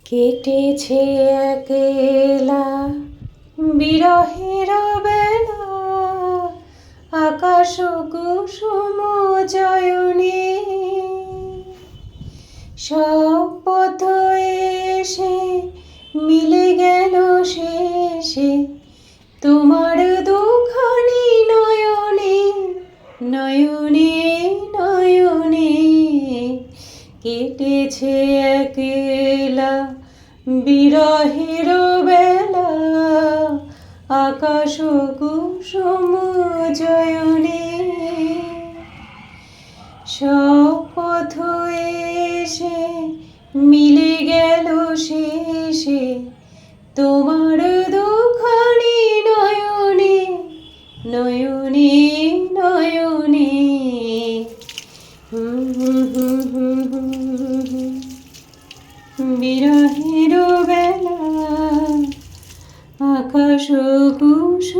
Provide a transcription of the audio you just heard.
কেটেছে একেলা বিরহের বেলা, আকাশ কুসুম জয়নে। সব পথ এসে মিলে গেল শেষে তোমার দুখানি নয়নে, নয়নে নয়নে। কেটেছে একেলা বিরহের বেলা, আকাশ কুসুম জয়নে। সব পথ এসে মিলে গেল শেষে তোমার দুখানি নয়নে, নয়নে নয়নে। বিরহের বেলা, আকাশ কুসুম